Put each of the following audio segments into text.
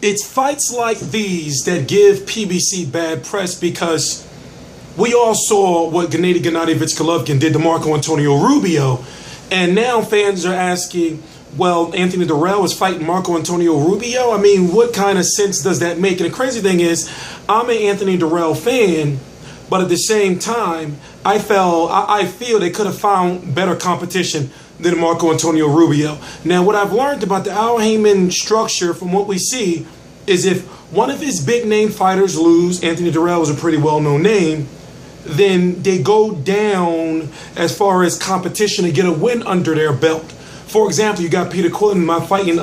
It's fights like these that give PBC bad press because we all saw what Gennady Golovkin did to Marco Antonio Rubio, and now fans are asking, well, Anthony Dirrell is fighting Marco Antonio Rubio? I mean, what kind of sense does that make? And the crazy thing is, I'm an Anthony Dirrell fan, but at the same time, I feel they could have found better competition than Marco Antonio Rubio. Now, what I've learned about the Al Haymon structure from what we see is if one of his big name fighters lose, Anthony Dirrell is a pretty well-known name, then they go down as far as competition to get a win under their belt. For example, you got Peter Quillen fighting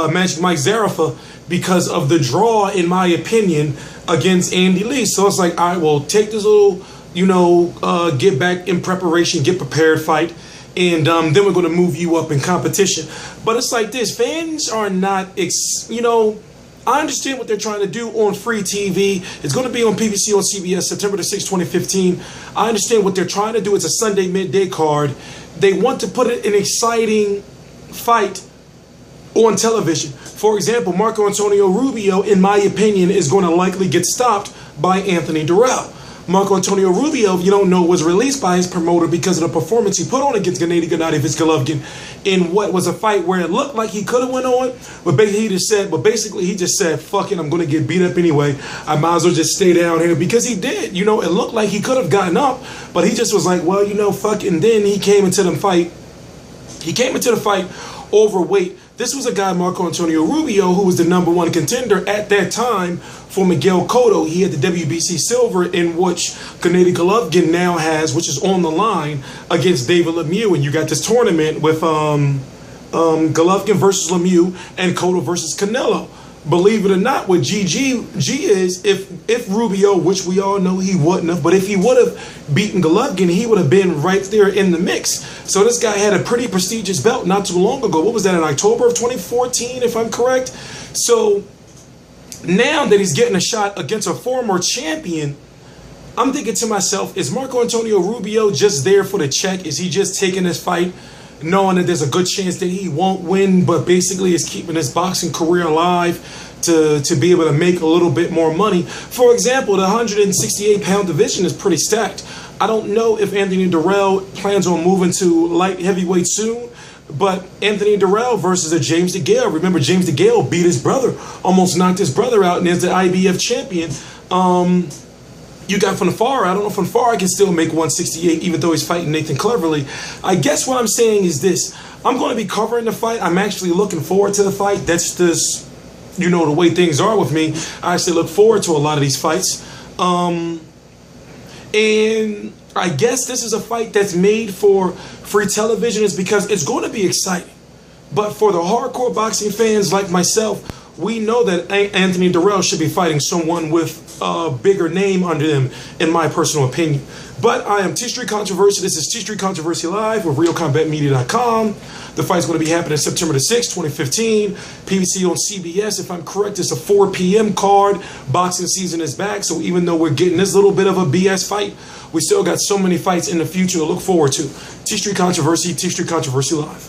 Magic Mike Zarafa because of the draw, in my opinion, against Andy Lee. So it's like, I will take this little, get back in preparation, get prepared fight, and then we're going to move you up in competition. But it's like this. Fans are not, I understand what they're trying to do on free TV. It's going to be on PBC on CBS September the 6th, 2015. I understand what they're trying to do. It's a Sunday midday card. They want to put an exciting fight on television. For example, Marco Antonio Rubio, in my opinion, is going to likely get stopped by Anthony Dirrell. Marco Antonio Rubio, if you don't know, was released by his promoter because of the performance he put on against Gennady Golovkin in what was a fight where it looked like he could have went on, but basically he just said, fuck it, I'm going to get beat up anyway. I might as well just stay down here, because he did. It looked like he could have gotten up, but he just was like, well, fuck it. And then he came into the fight. He came into the fight overweight. This was a guy, Marco Antonio Rubio, who was the #1 contender at that time for Miguel Cotto. He had the WBC silver, in which Gennady Golovkin now has, which is on the line against David Lemieux. And you got this tournament with Golovkin versus Lemieux and Cotto versus Canelo. Believe it or not, what G is, if Rubio, which we all know he wouldn't have, but if he would have beaten Golovkin, he would have been right there in the mix. So this guy had a pretty prestigious belt not too long ago. What was that, in October of 2014, if I'm correct? So now that he's getting a shot against a former champion, I'm thinking to myself, is Marco Antonio Rubio just there for the check? Is he just taking this fight knowing that there's a good chance that he won't win, but basically is keeping his boxing career alive to be able to make a little bit more money? For example, the 168-pound division is pretty stacked. I don't know if Anthony Dirrell plans on moving to light heavyweight soon, but Anthony Dirrell versus a James DeGale. Remember, James DeGale beat his brother, almost knocked his brother out, and is the IBF champion. You got Fonfara. I don't know if Fonfara can still make 168, even though he's fighting Nathan Cleverly. I guess what I'm saying is this. I'm going to be covering the fight. I'm actually looking forward to the fight. That's just, the way things are with me. I actually look forward to a lot of these fights. And I guess this is a fight that's made for free television, is because it's going to be exciting. But for the hardcore boxing fans like myself, we know that Anthony Dirrell should be fighting someone with a bigger name under them, in my personal opinion. But I am T Street Controversy. This is T Street Controversy Live with RealCombatMedia.com. The fight's going to be happening September the 6th, 2015. PBC on CBS. If I'm correct, it's a 4 p.m. card. Boxing season is back. So even though we're getting this little bit of a BS fight, we still got so many fights in the future to look forward to. T Street Controversy, T Street Controversy Live.